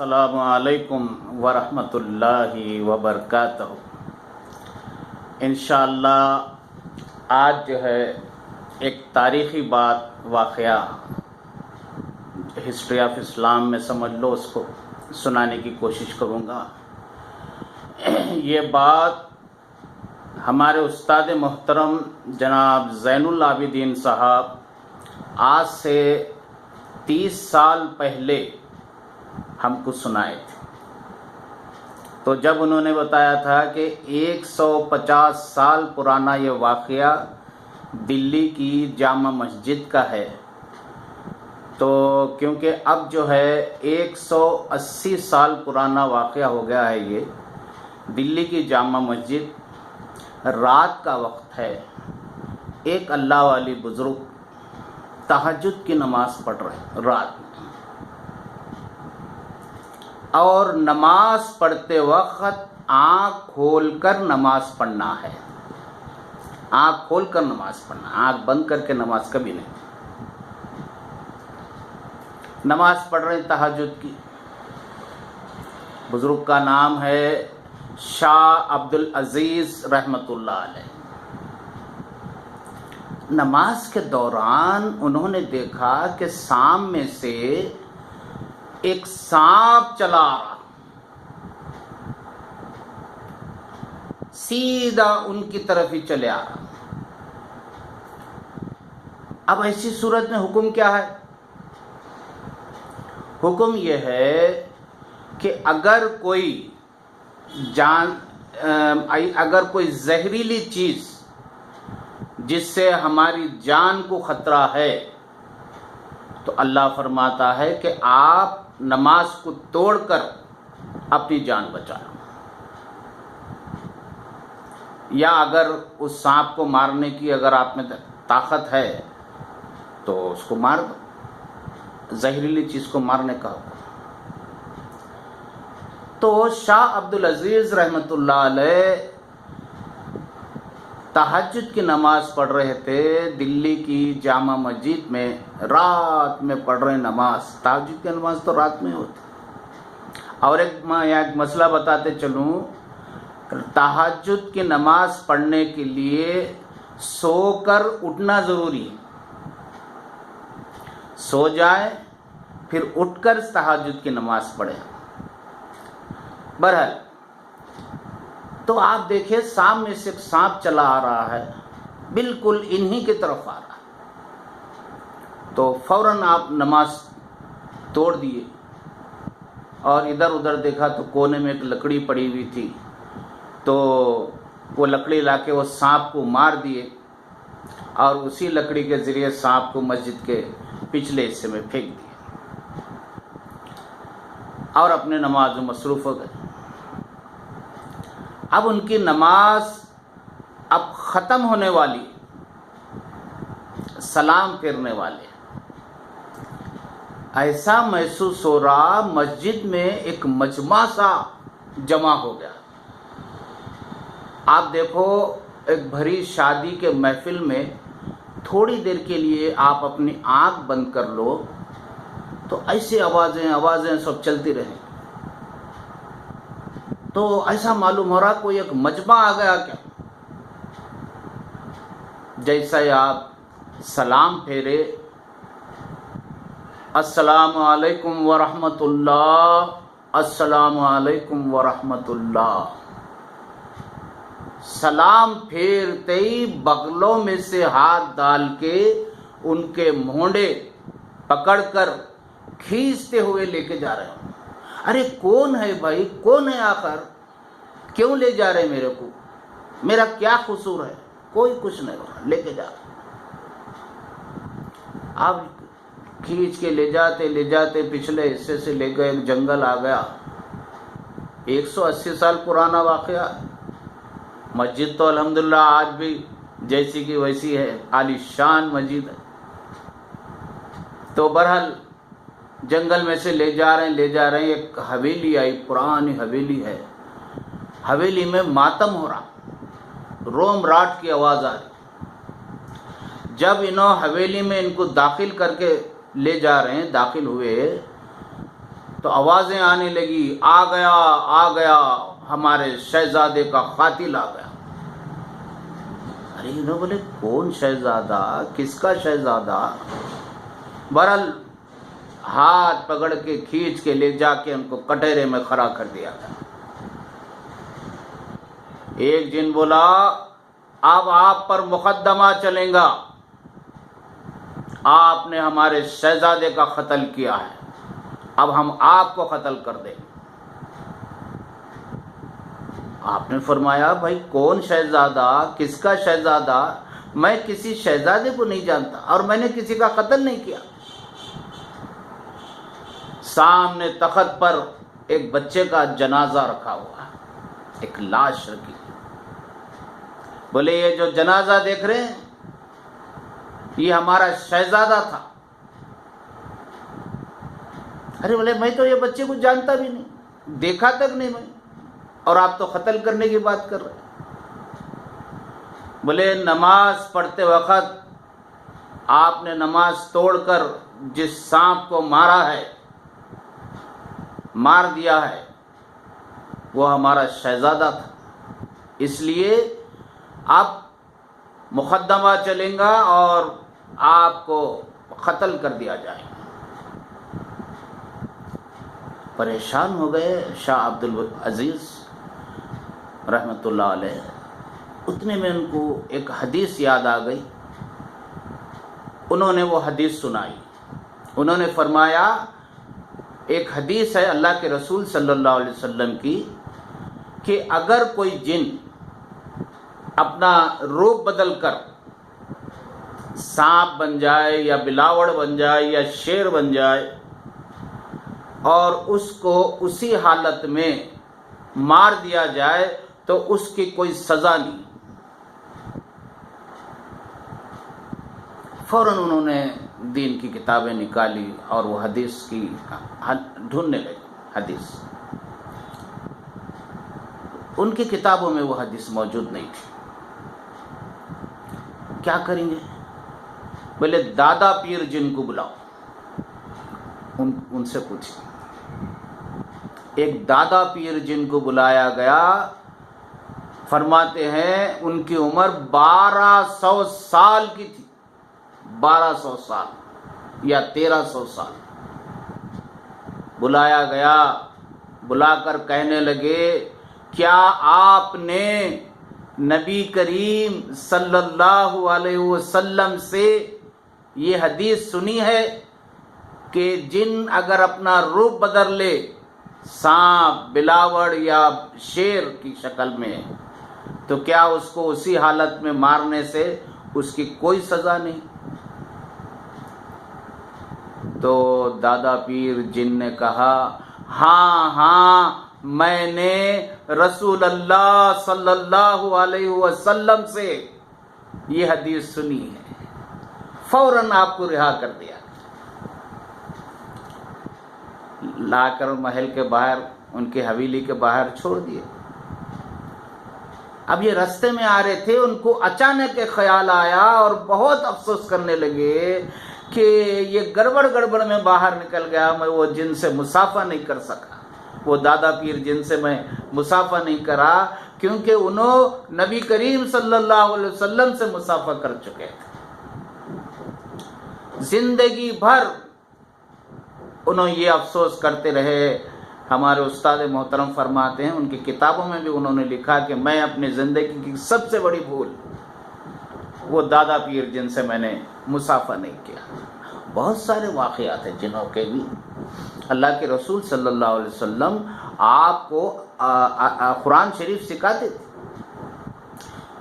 السلام علیکم ورحمۃ اللہ وبرکاتہ۔ انشاءاللہ آج جو ہے ایک تاریخی واقعہ ہسٹری آف اسلام میں سمجھ لو، اس کو سنانے کی کوشش کروں گا۔ یہ بات ہمارے استاد محترم جناب زین العابدین صاحب آج سے 30 سال پہلے ہم کو سنائے تھے۔ تو جب انہوں نے بتایا تھا کہ 150 سال پرانا یہ واقعہ دلی کی جامع مسجد کا ہے، تو کیونکہ اب جو ہے 180 سال پرانا واقعہ ہو گیا ہے، یہ دلی کی جامع مسجد رات کا وقت ہے، ایک اللہ والی بزرگ تہجد کی نماز پڑھ رہے رات میں، اور نماز پڑھتے وقت آنکھ کھول کر نماز پڑھنا ہے، آنکھ کھول کر نماز پڑھنا، آنکھ بند کر کے نماز کبھی نہیں۔ نماز پڑھ رہے تہجد کی، بزرگ کا نام ہے شاہ عبد العزیز رحمۃ اللہ علیہ۔ نماز کے دوران انہوں نے دیکھا کہ سامنے سے ایک سانپ چلا آ رہا، سیدھا ان کی طرف ہی چلے آ رہا۔ اب ایسی صورت میں حکم کیا ہے؟ حکم یہ ہے کہ اگر کوئی زہریلی چیز جس سے ہماری جان کو خطرہ ہے، تو اللہ فرماتا ہے کہ آپ نماز کو توڑ کر اپنی جان بچائیں، یا اگر اس سانپ کو مارنے کی اگر آپ میں طاقت ہے تو اس کو مار دو، زہریلی چیز کو مارنے کا حکم۔ تو شاہ عبد العزیز رحمۃ اللہ علیہ تہجد کی نماز پڑھ رہے تھے دلی کی جامع مسجد میں، رات میں پڑھ رہے نماز۔ تہجد کی نماز تو رات میں ہوتی۔ اور ایک مسئلہ بتاتے چلوں، تہجد کی نماز پڑھنے کے لیے سو کر اٹھنا ضروری ہے، سو جائے پھر اٹھ کر تہجد کی نماز پڑھیں۔ بہرحال تو آپ دیکھیں سامنے سے ایک سانپ چلا آ رہا ہے، بالکل انہی کی طرف آ رہا ہے، تو فوراً آپ نماز توڑ دیے اور ادھر ادھر دیکھا تو کونے میں ایک لکڑی پڑی ہوئی تھی، تو وہ لکڑی لا کے وہ سانپ کو مار دیے، اور اسی لکڑی کے ذریعے سانپ کو مسجد کے پچھلے حصے میں پھینک دیے، اور اپنے نماز میں مصروف ہو گئے۔ اب ان کی نماز اب ختم ہونے والی، سلام پھیرنے والے، ایسا محسوس ہو رہا مسجد میں ایک مجمع سا جمع ہو گیا۔ آپ دیکھو ایک بھری شادی کے محفل میں تھوڑی دیر کے لیے آپ اپنی آنکھ بند کر لو تو ایسی آوازیں سب چلتی رہیں، تو ایسا معلوم ہو رہا کوئی ایک مجمع آ گیا کیا۔ جیسا ہی آپ سلام پھیرے، السلام علیکم ورحمۃ اللہ، السلام علیکم ورحمۃ اللہ، سلام پھیرتے ہی بغلوں میں سے ہاتھ ڈال کے ان کے مونڈے پکڑ کر کھینچتے ہوئے لے کے جا رہے ہیں۔ ارے کون ہے بھائی، کون ہے آخر، کیوں لے جا رہے میرے کو، میرا کیا قصور ہے؟ کوئی کچھ نہیں ہو رہا، لے کے جا رہے۔ آپ کھینچ کے لے جاتے پچھلے حصے سے لے گئے، ایک جنگل آ گیا۔ 180 سال پرانا واقعہ، مسجد تو الحمدللہ آج بھی جیسی کی ویسی ہے، عالی شان مسجد ہے۔ تو بہرحال جنگل میں سے لے جا رہے ہیں، ایک حویلی آئی، پرانی حویلی ہے، حویلی میں ماتم ہو رہا، روم راٹ کی آواز آ رہی۔ جب حویلی میں ان کو داخل کر کے لے جا رہے ہیں، داخل ہوئے تو آوازیں آنے لگی، آ گیا ہمارے شہزادے کا قاتل آ گیا۔ ارے انہوں بولے کون شہزادہ، کس کا شہزادہ؟ بہرحال ہاتھ پکڑ کے کھینچ کے لے جا کے ان کو کٹہرے میں کھڑا کر دیا گیا۔ ایک جن بولا اب آپ پر مقدمہ چلیں گا، آپ نے ہمارے شہزادے کا قتل کیا ہے، اب ہم آپ کو قتل کر دیں۔ آپ نے فرمایا بھائی کون شہزادہ، کس کا شہزادہ؟ میں کسی شہزادے کو نہیں جانتا اور میں نے کسی کا قتل نہیں کیا۔ سامنے تخت پر ایک بچے کا جنازہ رکھا ہوا ہے، ایک لاش رکھی۔ بولے یہ جو جنازہ دیکھ رہے ہیں یہ ہمارا شہزادہ تھا۔ ارے بولے میں تو یہ بچے کو جانتا بھی نہیں، دیکھا تک نہیں میں، اور آپ تو قتل کرنے کی بات کر رہے ہیں۔ بولے نماز پڑھتے وقت آپ نے نماز توڑ کر جس سانپ کو مار دیا ہے وہ ہمارا شہزادہ تھا، اس لیے اب مقدمہ چلیں گا اور آپ کو قتل کر دیا جائے گا۔ پریشان ہو گئے شاہ عبد العزیز رحمۃ اللہ علیہ۔ اتنے میں ان کو ایک حدیث یاد آ گئی، انہوں نے وہ حدیث سنائی۔ انہوں نے فرمایا ایک حدیث ہے اللہ کے رسول صلی اللہ علیہ وسلم کی کہ اگر کوئی جن اپنا روپ بدل کر سانپ بن جائے یا بلاوڑ بن جائے یا شیر بن جائے اور اس کو اسی حالت میں مار دیا جائے تو اس کی کوئی سزا نہیں۔ فوراً انہوں نے دین کی کتابیں نکالی اور وہ حدیث کی ڈھونڈنے لگے۔ حدیث ان کی کتابوں میں وہ حدیث موجود نہیں تھی۔ کیا کریں گے؟ بولے دادا پیر جن کو بلاؤ، ان سے پوچھیں۔ ایک دادا پیر جن کو بلایا گیا، فرماتے ہیں ان کی عمر 1200 سال کی تھی، 1200 سال یا 1300 سال۔ بلایا گیا، بلا کر کہنے لگے کیا آپ نے نبی کریم صلی اللہ علیہ وسلم سے یہ حدیث سنی ہے کہ جن اگر اپنا روپ بدل لے سانپ، بلاوڑ یا شیر کی شکل میں تو کیا اس کو اسی حالت میں مارنے سے اس کی کوئی سزا نہیں؟ تو دادا پیر جن نے کہا ہاں میں نے رسول اللہ صلی اللہ علیہ وسلم سے یہ حدیث سنی ہے۔ فوراً آپ کو رہا کر دیا، لا کر محل کے باہر، ان کی حویلی کے باہر چھوڑ دیے۔ اب یہ راستے میں آ رہے تھے، ان کو اچانک ایک خیال آیا اور بہت افسوس کرنے لگے کہ یہ گڑبڑ میں باہر نکل گیا، میں وہ جن سے مسافہ نہیں کر سکا، وہ دادا پیر جن سے میں مسافہ نہیں کرا، کیونکہ انہوں نبی کریم صلی اللہ علیہ وسلم سے مسافہ کر چکے تھے۔ زندگی بھر انہوں یہ افسوس کرتے رہے۔ ہمارے استاد محترم فرماتے ہیں ان کی کتابوں میں بھی انہوں نے لکھا کہ میں اپنی زندگی کی سب سے بڑی بھول وہ دادا پیر جن سے میں نے مسافہ نہیں کیا۔ بہت سارے واقعات ہیں جنہوں کے بھی اللہ کے رسول صلی اللہ علیہ وسلم آپ کو قرآن شریف سکھاتے تھے۔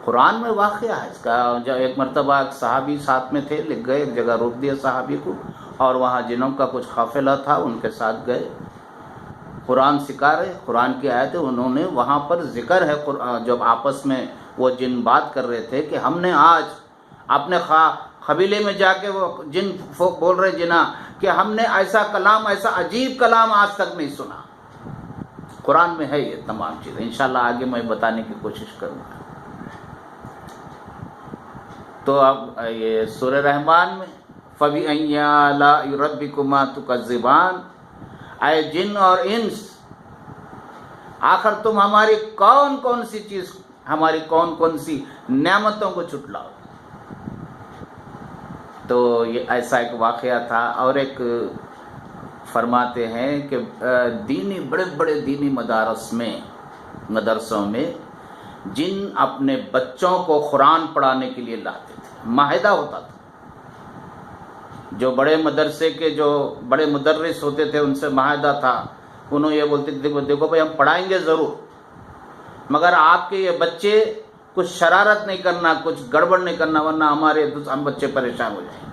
قرآن میں واقعہ ہے اس کا۔ جب ایک مرتبہ ایک صحابی ساتھ میں تھے، لکھ گئے، ایک جگہ روک دیا صحابی کو، اور وہاں جنوں کا کچھ قافلہ تھا، ان کے ساتھ گئے، قرآن سکھا رہے، قرآن کی آیتیں انہوں نے وہاں پر ذکر ہے۔ جب آپس میں وہ جن بات کر رہے تھے کہ ہم نے آج اپنے قبیلے میں جا کے وہ جن بول رہے جنا کہ ہم نے ایسا کلام، ایسا عجیب کلام آج تک نہیں سنا۔ قرآن میں ہے یہ تمام چیزیں، انشاءاللہ آگے میں بتانے کی کوشش کروں گا۔ تو اب یہ سورہ رحمان میں فَبِأَيِّ آلَاءِ رَبِّكُمَا تُكَذِّبَانِ، اے جن اور انس، آخر تم ہماری کون کون سی چیز، ہماری کون کون سی نعمتوں کو چھٹلاؤ۔ تو یہ ایسا ایک واقعہ تھا۔ اور ایک فرماتے ہیں کہ دینی بڑے بڑے دینی مدرسوں میں جن اپنے بچوں کو قرآن پڑھانے کے لیے لاتے تھے، معاہدہ ہوتا تھا۔ جو بڑے مدرسے کے جو بڑے مدرس ہوتے تھے ان سے معاہدہ تھا، انہوں یہ بولتے تھے دیکھو بھائی ہم پڑھائیں گے ضرور، مگر آپ کے یہ بچے کچھ شرارت نہیں کرنا، کچھ گڑبڑ نہیں کرنا، ورنہ ہم بچے پریشان ہو جائیں۔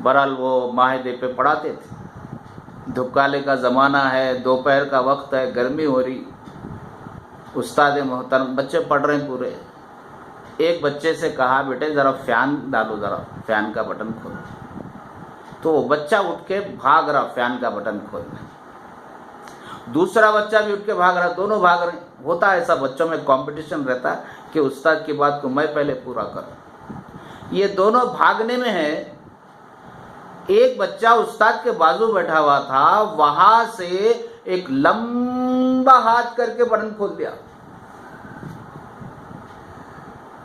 بہرحال وہ معاہدے پہ پڑھاتے تھے۔ دھپکالے کا زمانہ ہے، دوپہر کا وقت ہے، گرمی ہو رہی، استاد محترم بچے پڑھ رہے ہیں پورے۔ ایک بچے سے کہا بیٹے ذرا فین ڈالو، ذرا فین کا بٹن کھولو، تو وہ بچہ اٹھ کے بھاگ رہا فین کا بٹن کھولنے، دوسرا بچہ بھی اٹھ کے بھاگ رہا، دونوں بھاگ رہے ہیں۔ ہوتا ہے ایسا، بچوں میں کمپٹیشن رہتا ہے کہ استاد کی بات کو میں پہلے پورا کروں۔ یہ دونوں بھاگنے میں ہے، ایک بچہ استاد کے بازو بیٹھا ہوا تھا، وہاں سے ایک لمبا ہاتھ کر کے بٹن کھول دیا۔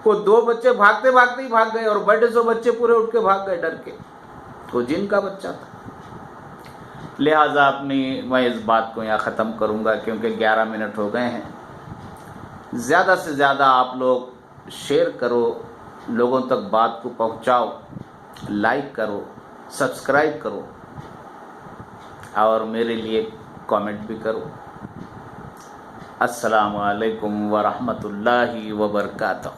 وہ دو بچے بھاگتے بھاگتے ہی بھاگ گئے، اور بیٹھے سو بچے پورے اٹھ کے بھاگ گئے ڈر کے۔ وہ جن کا بچہ تھا۔ لہٰذا میں اس بات کو یہاں ختم کروں گا کیونکہ 11 منٹ ہو گئے ہیں۔ زیادہ سے زیادہ آپ لوگ شیئر کرو، لوگوں تک بات کو پہنچاؤ، لائک کرو، سبسکرائب کرو، اور میرے لیے کامنٹ بھی کرو۔ السلام علیکم ورحمۃ اللہ وبرکاتہ۔